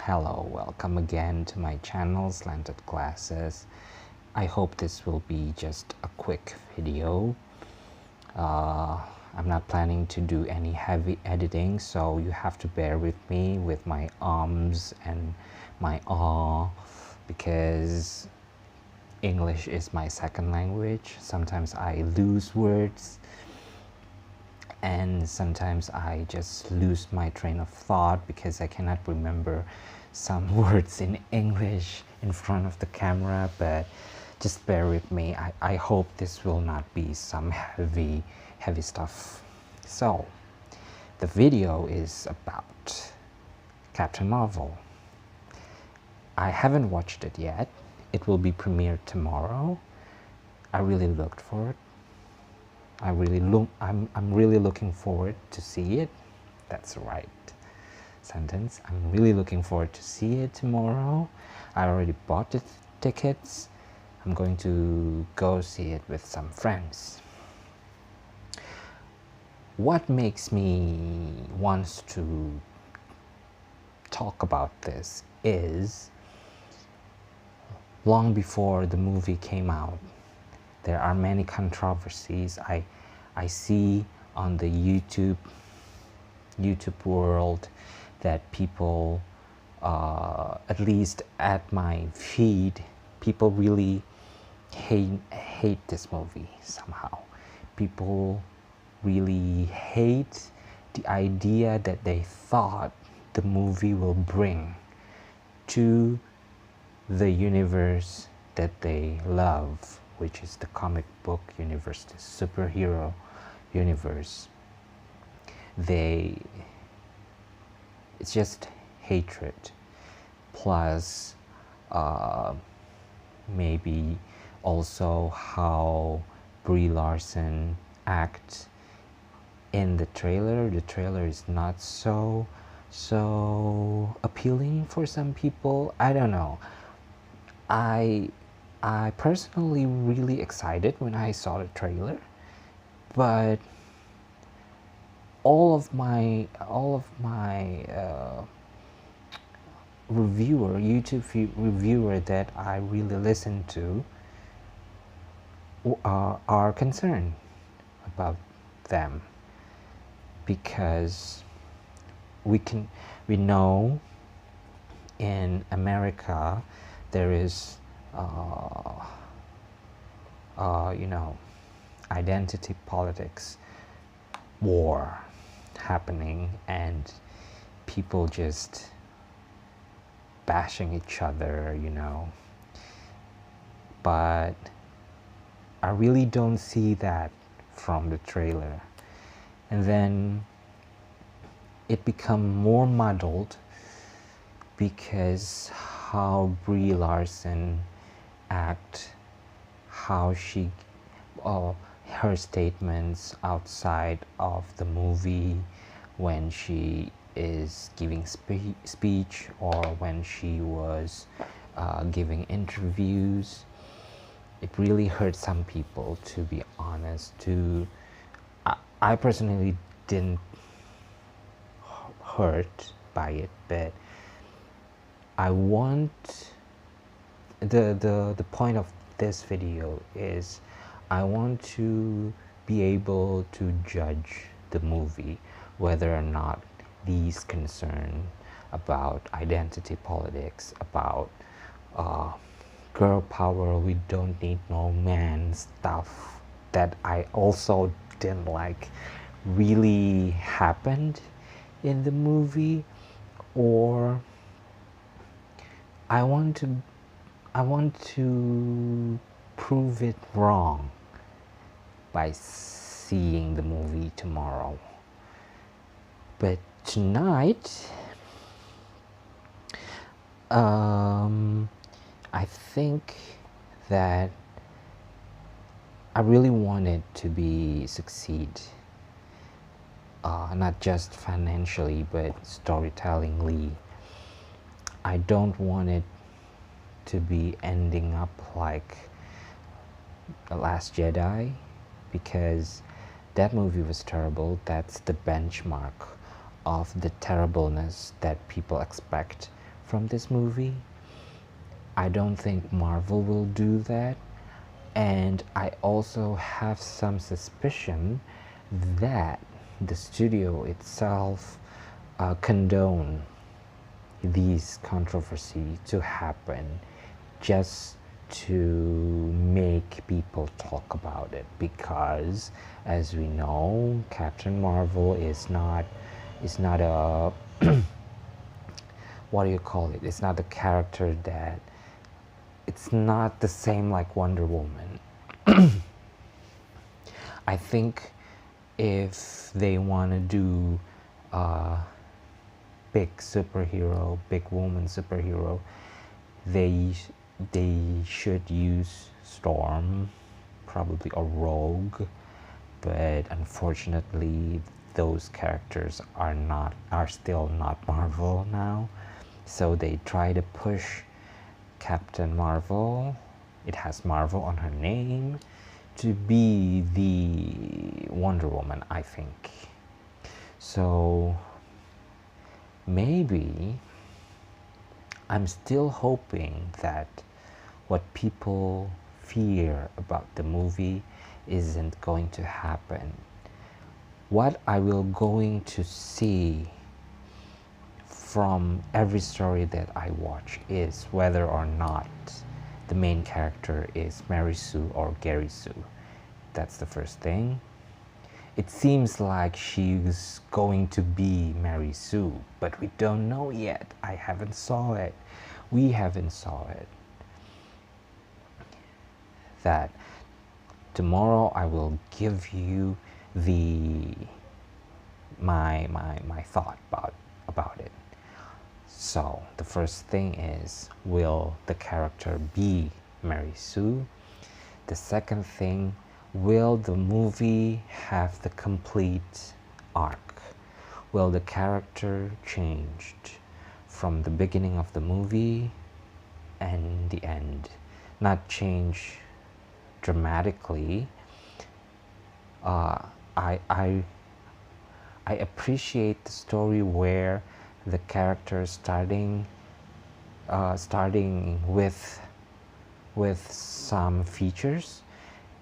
Hello, welcome again to my channel, Slanted Classes. I hope this will be just a quick video. I'm not planning to do any heavy editing, so you have to bear with me with my ums and my because English is my second language. Sometimes I lose words and sometimes I just lose my train of thought because I cannot remember some words in English in front of the camera, but just bear with me. I hope this will not be some heavy stuff. So the video is about Captain Marvel. I haven't watched it yet. It will be premiered tomorrow. I really looked for it. I'm really looking forward to see it. That's the right sentence. I'm really looking forward to see it tomorrow. I already bought the tickets. I'm going to go see it with some friends. What makes me want to talk about this is long before the movie came out, there are many controversies I see on the YouTube world that people, at least at my feed, people really hate this movie somehow. People really hate the idea that they thought the movie will bring to the universe that they love, which is the comic book universe, the superhero universe. It's just hatred plus maybe also how Brie Larson acts in the trailer. The trailer is not so appealing for some people. I don't know. I personally really excited when I saw the trailer, but all of my YouTube reviewer that I really listen to are concerned about them, because we know in America there is identity politics war happening and people just bashing each other, but I really don't see that from the trailer. And then it become more muddled because how Brie Larson act, how she her statements outside of the movie when she is giving speech or when she was giving interviews. It really hurt some people, to be honest. I personally didn't hurt by it, but I want the point of this video is I want to be able to judge the movie whether or not these concerns about identity politics, about girl power, we don't need no man stuff that I also didn't like really happened in the movie, or I want to prove it wrong by seeing the movie tomorrow. But tonight, I think that I really want it to succeed, not just financially but storytellingly. I don't want it to be ending up like The Last Jedi, because that movie was terrible. That's the benchmark of the terribleness that people expect from this movie. I don't think Marvel will do that. And I also have some suspicion that the studio itself condone these controversy to happen just to make people talk about it, because as we know, Captain Marvel is not a what do you call it, it's not a character that, it's not the same like Wonder Woman. I think if they want to do a big superhero, big woman superhero, they should use Storm, probably a Rogue, but unfortunately those characters are still not Marvel now. So they try to push Captain Marvel, it has Marvel on her name, to be the Wonder Woman, I think. So maybe I'm still hoping that what people fear about the movie isn't going to happen. What I will going to see from every story that I watch is whether or not the main character is Mary Sue or Gary Sue. That's the first thing. It seems like she's going to be Mary Sue, but we don't know yet. I haven't saw it. We haven't saw it. That tomorrow I will give you my thought about it. So the first thing is, will the character be Mary Sue? The second thing, will the movie have the complete arc? Will the character changed from the beginning of the movie and the end? Not change dramatically. I appreciate the story where the characters starting with some features,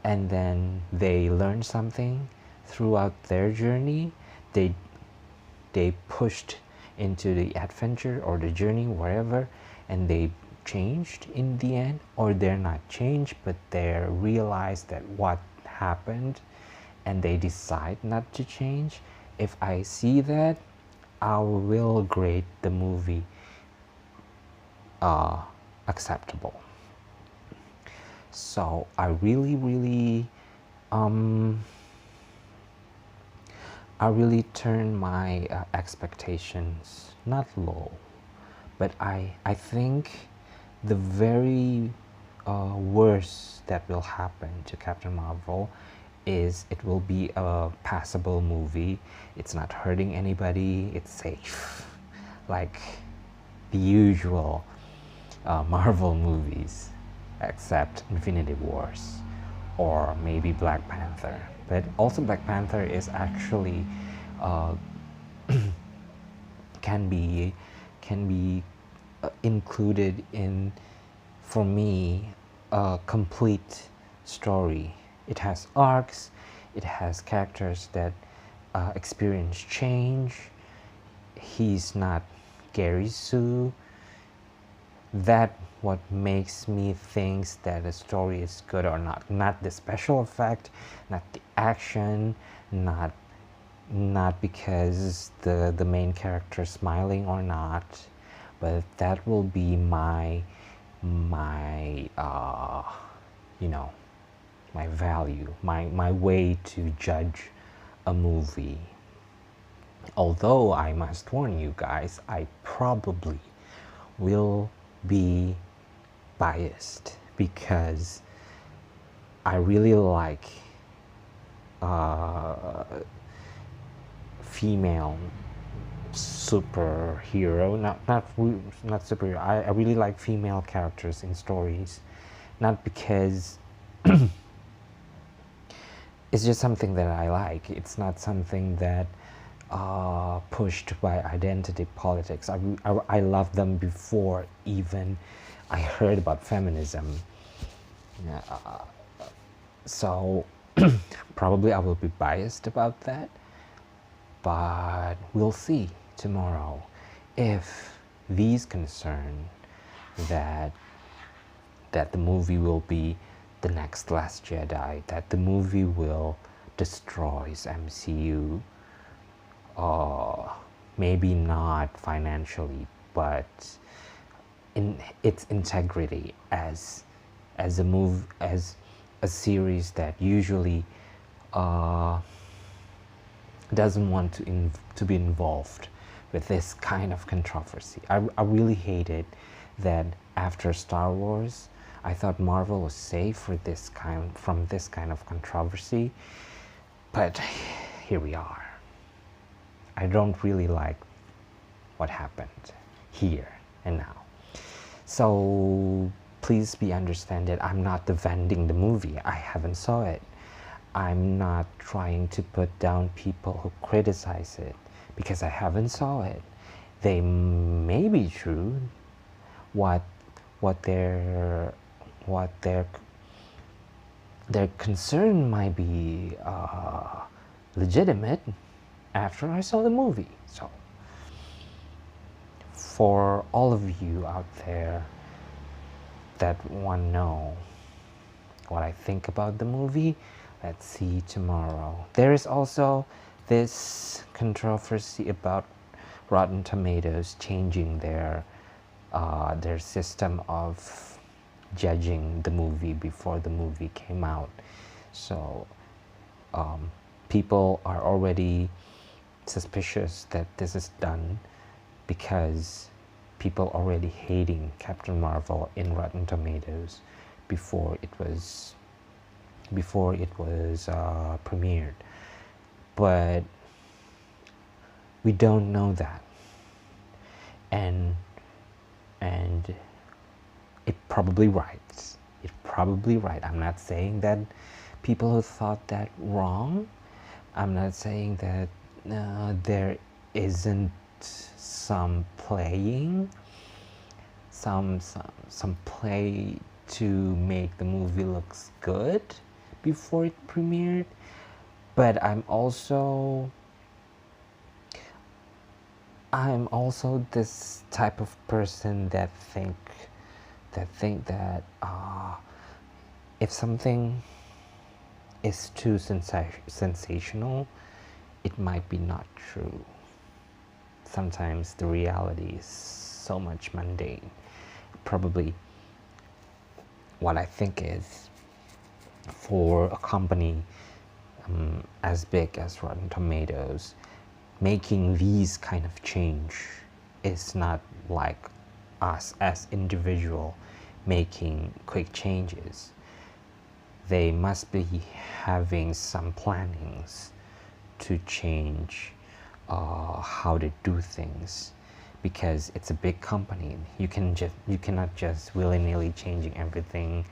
and then they learn something throughout their journey. They pushed into the adventure or the journey, wherever, and they changed in the end, or they're not changed, but they realize that what happened and they decide not to change. If I see that, I will grade the movie acceptable. So I really turn my expectations not low, but I think the very worst that will happen to Captain Marvel is it will be a passable movie. It's not hurting anybody, it's safe, like the usual Marvel movies, except Infinity Wars or maybe Black Panther. But also Black Panther is actually can be included in, for me, a complete story. It has arcs, it has characters that experience change. He's not Gary Sue. That what makes me think that a story is good or not. Not the special effect, not the action, not because the main character is smiling or not, but that will be my you know, my value, my way to judge a movie. Although I must warn you guys, I probably will be biased because I really like female superhero, not superhero. I really like female characters in stories, not because it's just something that I like. It's not something that pushed by identity politics. I loved them before even I heard about feminism. Yeah, so probably I will be biased about that, but we'll see tomorrow if these concern that the movie will be the next Last Jedi, that the movie will destroys MCU, maybe not financially, but in its integrity as a series that usually doesn't want to be involved with this kind of controversy. I really hated that after Star Wars, I thought Marvel was safe from this kind of controversy, but here we are. I don't really like what happened here and now. So please be understand that I'm not defending the movie. I haven't saw it. I'm not trying to put down people who criticize it because I haven't saw it. They may be true. What their concern might be legitimate after I saw the movie. So for all of you out there that want to know what I think about the movie, let's see tomorrow. There is also this controversy about Rotten Tomatoes changing their system of judging the movie before the movie came out. So people are already suspicious that this is done because people already hating Captain Marvel in Rotten Tomatoes before it was premiered. But we don't know that, and it probably right. It's probably right. I'm not saying that people who thought that wrong. I'm not saying that there isn't some playing, some play to make the movie looks good before it premiered. But I'm also this type of person that think that if something is too sensational, it might be not true. Sometimes the reality is so much mundane. Probably what I think is, for a company as big as Rotten Tomatoes, making these kind of change is not like us as individual making quick changes. They must be having some plannings to change how they do things, because it's a big company. You cannot just willy-nilly changing everything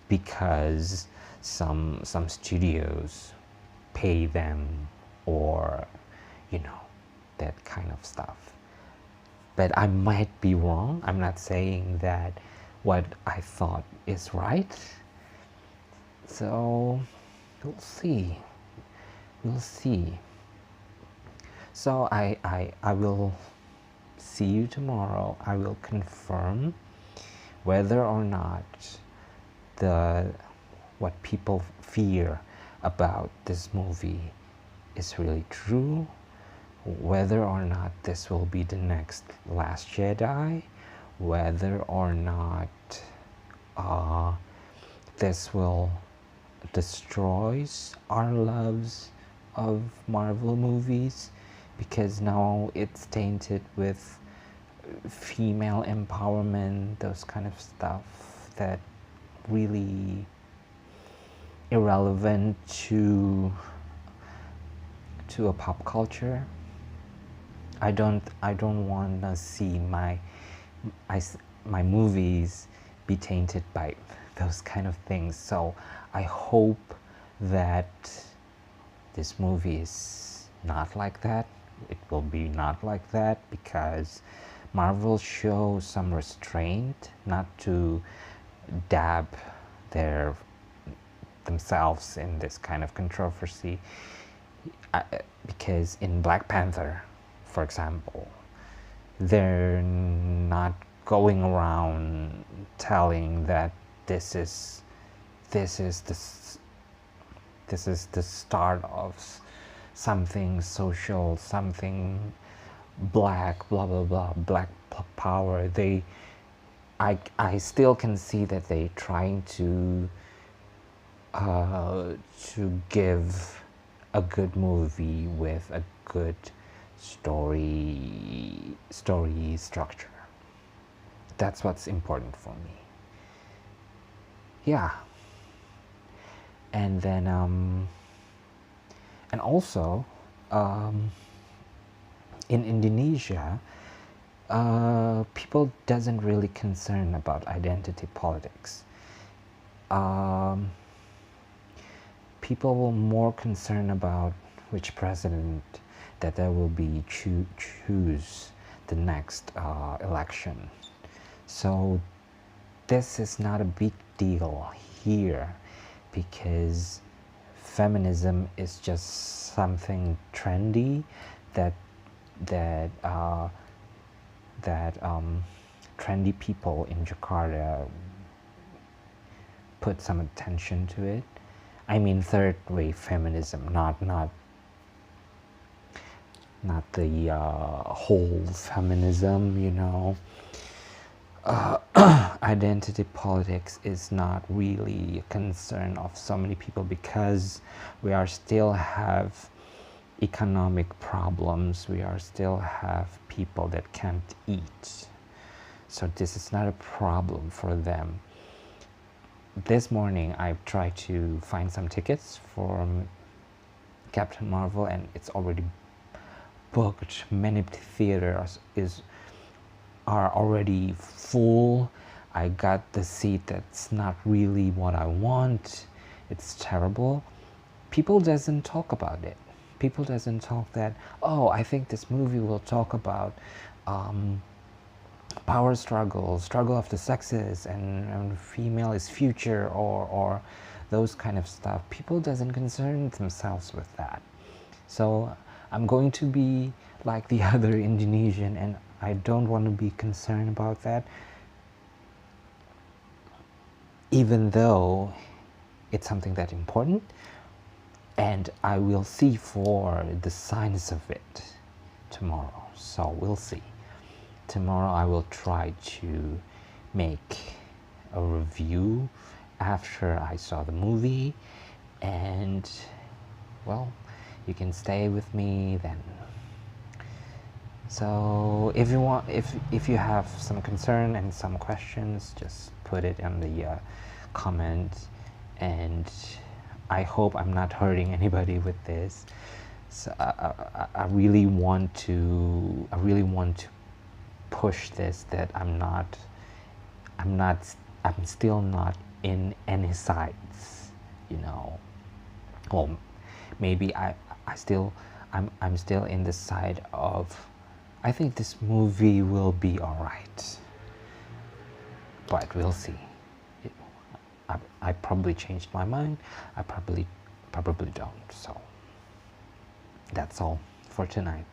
because some studios pay them, or that kind of stuff. But I might be wrong. I'm not saying that what I thought is right. So we'll see. So I will see you tomorrow. I will confirm whether or not what people fear about this movie is really true, whether or not this will be the next Last Jedi, whether or not this will destroys our loves of Marvel movies, because now it's tainted with female empowerment, those kind of stuff that really irrelevant to a pop culture. I don't want to see my movies be tainted by those kind of things. So I hope that this movie is not like that. it will be not like that, because Marvel shows some restraint not to dab their themselves in this kind of controversy. Because in Black Panther, for example, they're not going around telling that this is this is the this is the start of something social, something black, blah blah blah, black power. I still can see that they trying to give a good movie with a good story structure. That's what's important for me. Yeah. And then and also in Indonesia, people doesn't really concern about identity politics. People were more concerned about which president that there will be choose the next election. So this is not a big deal here, because feminism is just something trendy that trendy people in Jakarta put some attention to it. I mean third wave feminism, not the whole feminism, you know. Identity politics is not really a concern of so many people, because we are still have economic problems, we are still have people that can't eat, so this is not a problem for them. This morning I tried to find some tickets for Captain Marvel, and it's already booked. Many theaters are already full. I got the seat that's not really what I want. It's terrible. People doesn't talk about it. People doesn't talk that, oh, I think this movie will talk about power struggle of the sexes, and female is future, or those kind of stuff. People doesn't concern themselves with that. So I'm going to be like the other Indonesian, and I don't want to be concerned about that, even though it's something that important, and I will see for the signs of it tomorrow. So we'll see. Tomorrow I will try to make a review after I saw the movie, and well, you can stay with me then. So if you want, if you have some concern and some questions, just put it in the comment, and I hope I'm not hurting anybody with this. So I really want to push this, that I'm still not in any sides, you know. Well, maybe I'm still in the side of, I think this movie will be alright, but we'll see. I probably changed my mind. I probably don't. So that's all for tonight.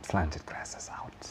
Slanted Grass is out.